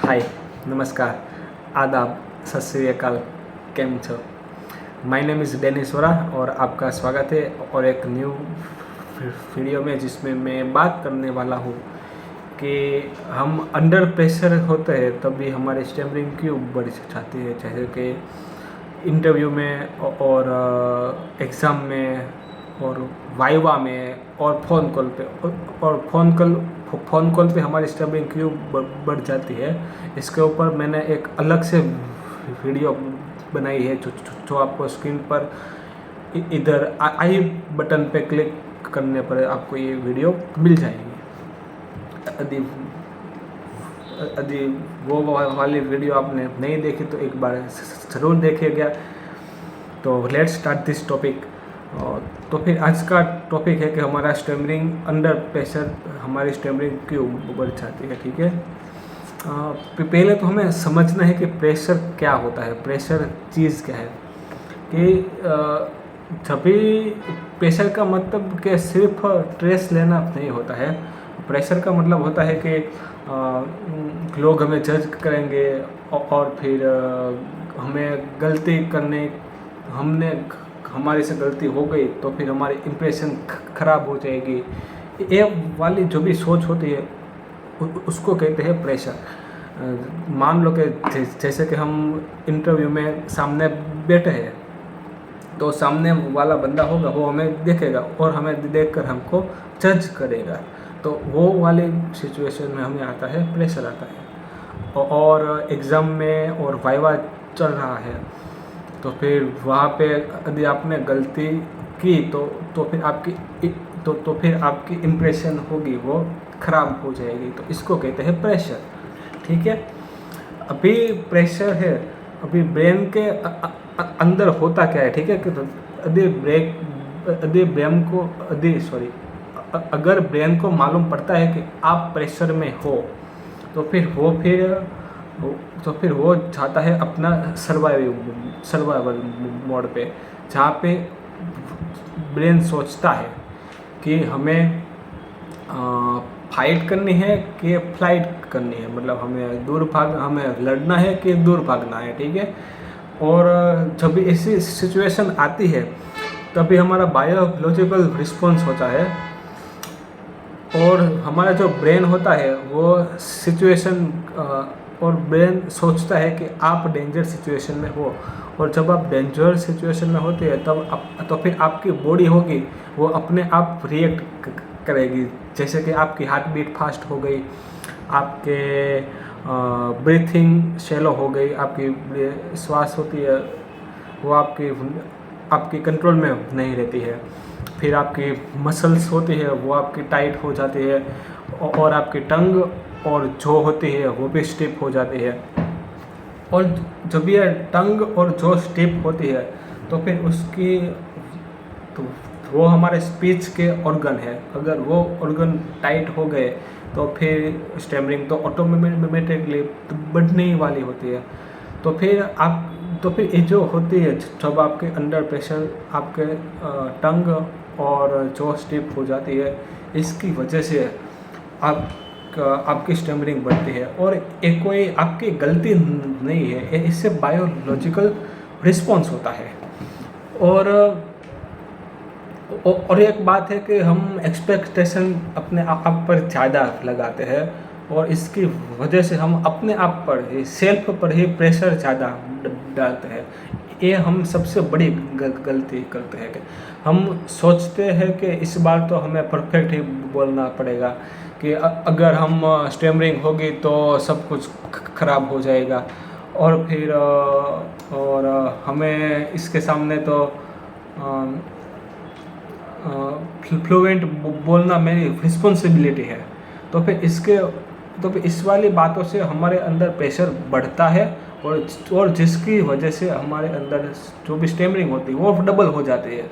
हाय, नमस्कार, आदाब, सत श्री अकाल, केम छो। My name is Dennis Vora और आपका स्वागत है और एक न्यू वीडियो में जिसमें मैं बात करने वाला हूँ कि हम अंडर प्रेशर होते हैं तभी हमारी स्टैमरिंग क्यों बढ़ जाती है, जैसे कि इंटरव्यू में और एग्ज़ाम में और वाइवा में और फ़ोन कॉल पे और फ़ोन कॉल पे हमारी स्टैमरिंग क्यों बढ़ जाती है। इसके ऊपर मैंने एक अलग से वीडियो बनाई है जो आपको स्क्रीन पर इधर आई बटन पे क्लिक करने पर आपको ये वीडियो मिल जाएगी। यदि वो वाली वीडियो आपने नहीं देखी तो एक बार ज़रूर देखिएगा। तो लेट्स स्टार्ट दिस टॉपिक। तो फिर आज का टॉपिक है कि हमारा स्टैमरिंग अंडर प्रेशर हमारी स्टैमरिंग क्यों बढ़ जाती है। ठीक है, पहले तो हमें समझना है कि प्रेशर क्या होता है, प्रेशर चीज़ क्या है। कि जब भी प्रेशर का मतलब कि सिर्फ स्ट्रेस लेना नहीं होता है। प्रेशर का मतलब होता है कि लोग हमें जज करेंगे और फिर हमें गलती करने हमारे से गलती हो गई तो फिर हमारी इम्प्रेशन ख़राब हो जाएगी। ये वाली जो भी सोच होती है उसको कहते हैं प्रेशर। मान लो कि जैसे कि हम इंटरव्यू में सामने बैठे हैं तो सामने वाला बंदा होगा वो हमें देखेगा और हमें देखकर हमको जज करेगा, तो वो वाली सिचुएशन में हमें आता है प्रेशर आता है। और एग्ज़ाम में और वाइवा चल रहा है तो फिर वहाँ पे यदि आपने गलती की तो फिर आपकी इम्प्रेशन होगी वो ख़राब हो जाएगी, तो इसको कहते हैं प्रेशर। ठीक है, अभी प्रेशर है, अभी ब्रेन के अंदर होता क्या है। ठीक है, कि अगर ब्रेन को मालूम पड़ता है कि आप प्रेशर में हो तो फिर वो चाहता है अपना सर्वाइवल मोड पे, जहाँ पे ब्रेन सोचता है कि हमें फाइट करनी है कि फ्लाइट करनी है, मतलब हमें लड़ना है कि दूर भागना है। ठीक है, और जब भी ऐसी सिचुएशन आती है तभी हमारा बायोलॉजिकल रिस्पॉन्स होता है और हमारा जो ब्रेन होता है वो सिचुएशन और ब्रेन सोचता है कि आप डेंजर सिचुएशन में हो, और जब आप डेंजर सिचुएशन में होते हैं तब तो फिर आपकी बॉडी होगी वो अपने आप रिएक्ट करेगी। जैसे कि आपकी हार्ट बीट फास्ट हो गई, आपके ब्रीथिंग शैलो हो गई, आपकी श्वास होती है वो आपकी कंट्रोल में नहीं रहती है। फिर आपकी मसल्स होती है वो आपकी टाइट हो जाती है और आपकी टंग और जो होती है वो भी स्टिफ हो जाती है। और जब ये टंग और जो स्टिफ होती है तो फिर तो वो हमारे स्पीच के ऑर्गन है, अगर वो ऑर्गन टाइट हो गए तो फिर स्टैमरिंग तो ऑटोमेटिकली बढ़ने ही वाली होती है। तो फिर ये जो होती है जब आपके अंडर प्रेशर आपके टंग और जो स्टिफ हो जाती है, इसकी वजह से आपकी स्टैमरिंग बढ़ती है। और ये कोई आपकी गलती नहीं है, इससे बायोलॉजिकल रिस्पॉन्स होता है। और एक बात है कि हम एक्सपेक्टेशन अपने आप पर ज़्यादा लगाते हैं और इसकी वजह से हम अपने आप पर ही सेल्फ पर ही प्रेशर ज़्यादा डालते हैं। ये हम सबसे बड़ी गलती करते हैं कि हम सोचते हैं कि इस बार तो हमें परफेक्ट ही बोलना पड़ेगा, कि अगर हम स्टैमरिंग होगी तो सब कुछ ख़राब हो जाएगा और फिर हमें इसके सामने तो फ्लुएंट बोलना मेरी रिस्पॉन्सिबिलिटी है। तो फिर इस वाली बातों से हमारे अंदर प्रेशर बढ़ता है और जिसकी वजह से हमारे अंदर जो भी स्टैमरिंग होती है वो डबल हो जाती है।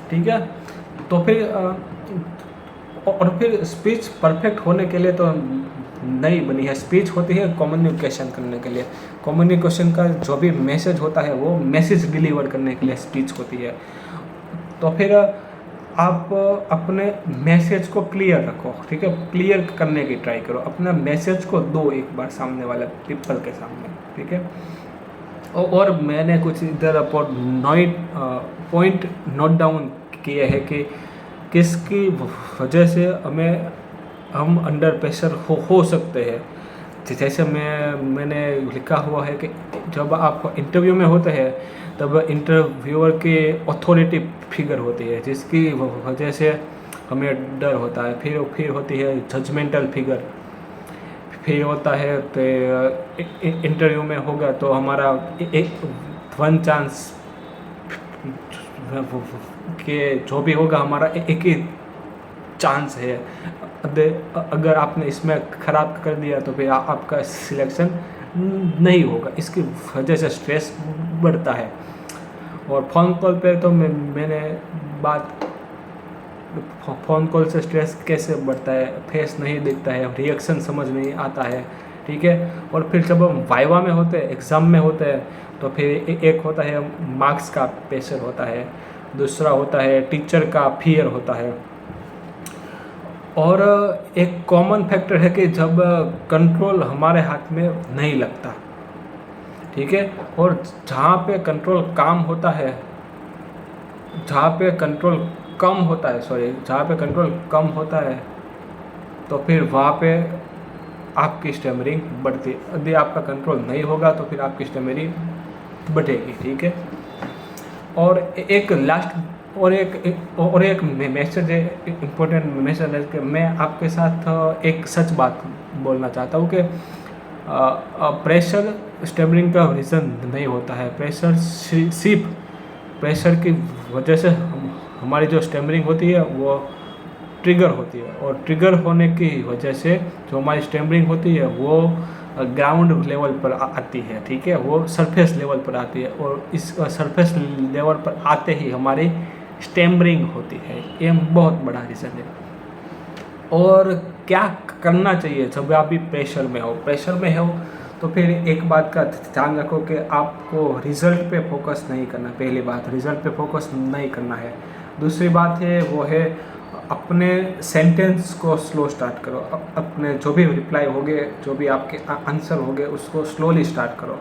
ठीक है, तो फिर स्पीच परफेक्ट होने के लिए तो नहीं बनी है। स्पीच होती है कम्युनिकेशन करने के लिए, कम्युनिकेशन का जो भी मैसेज होता है वो मैसेज डिलीवर करने के लिए स्पीच होती है। तो फिर आप अपने मैसेज को क्लियर रखो, ठीक है, क्लियर करने की ट्राई करो, अपना मैसेज को दो एक बार सामने वाले पीपल के सामने, ठीक है। और मैंने कुछ इधर पॉइंट नोट डाउन किए हैं कि किसकी वजह से हम अंडर प्रेशर हो सकते हैं। जैसे मैंने लिखा हुआ है कि जब आप इंटरव्यू में होते हैं तब इंटरव्यूअर की अथॉरिटी फिगर होती है जिसकी वजह से हमें डर होता है। फिर होती है जजमेंटल फिगर, फिर होता है तो इंटरव्यू में होगा तो हमारा एक वन चांस के जो भी होगा हमारा एक ही चांस है। अगर आपने इसमें ख़राब कर दिया तो फिर आपका सिलेक्शन नहीं होगा। इसकी वजह से स्ट्रेस बढ़ता है। और फ़ोन कॉल पे तो मैंने बात, फ़ोन कॉल से स्ट्रेस कैसे बढ़ता है, फेस नहीं दिखता है, रिएक्शन समझ नहीं आता है, ठीक है। और फिर जब हम वाइवा में होते हैं, एग्ज़ाम में होते हैं, तो फिर एक होता है मार्क्स का प्रेशर होता है, दूसरा होता है टीचर का फियर होता है। और एक कॉमन फैक्टर है कि जब कंट्रोल हमारे हाथ में नहीं लगता, ठीक है। और जहाँ पे कंट्रोल कम होता है, जहाँ पे कंट्रोल कम होता है तो फिर वहाँ पे आपकी स्टैमरिंग बढ़ती है। यदि आपका कंट्रोल नहीं होगा तो फिर आपकी स्टैमरिंग बढ़ेगी, ठीक है। और एक मैसेज है, इम्पोर्टेंट मैसेज है कि मैं आपके साथ एक सच बात बोलना चाहता हूँ कि प्रेशर स्टैमरिंग का रीज़न नहीं होता है। प्रेशर सिर्फ प्रेशर की वजह से हमारी जो स्टैमरिंग होती है वो ट्रिगर होती है। और ट्रिगर होने की वजह से जो हमारी स्टैमरिंग होती है वो ग्राउंड लेवल पर आती है, ठीक है, वो सरफेस लेवल पर आती है। और इस सरफेस लेवल पर आते ही हमारी स्टैमरिंग होती है। ये बहुत बड़ा रीज़न है। और क्या करना चाहिए जब आप भी प्रेशर में हो तो फिर एक बात का ध्यान रखो कि आपको रिज़ल्ट पे फोकस नहीं करना। पहली बात, रिज़ल्ट पे फोकस नहीं करना है। दूसरी बात है वो है अपने सेंटेंस को स्लो स्टार्ट करो। अपने जो भी रिप्लाई होंगे, जो भी आपके आंसर होंगे, उसको स्लोली स्टार्ट करो।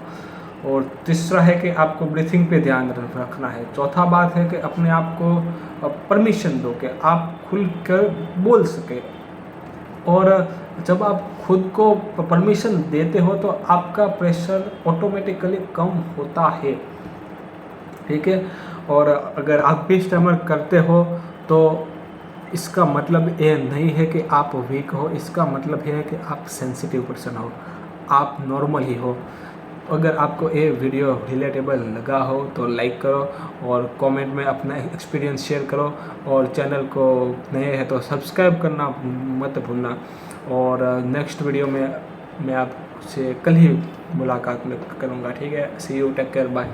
और तीसरा है कि आपको ब्रीथिंग पे ध्यान रखना है। चौथा बात है कि अपने आप को परमिशन दो कि आप खुल कर बोल सके। और जब आप खुद को परमिशन देते हो तो आपका प्रेशर ऑटोमेटिकली कम होता है, ठीक है। और अगर आप भी स्टैमर करते हो तो इसका मतलब ये नहीं है कि आप वीक हो, इसका मतलब है कि आप सेंसिटिव पर्सन हो, आप नॉर्मल ही हो। अगर आपको ये वीडियो रिलेटेबल लगा हो तो लाइक करो और कमेंट में अपना एक्सपीरियंस शेयर करो। और चैनल को नए हैं तो सब्सक्राइब करना मत भूलना। और नेक्स्ट वीडियो में मैं आपसे कल ही मुलाकात में करूँगा, ठीक है। सी यू, टेक केयर, बाय।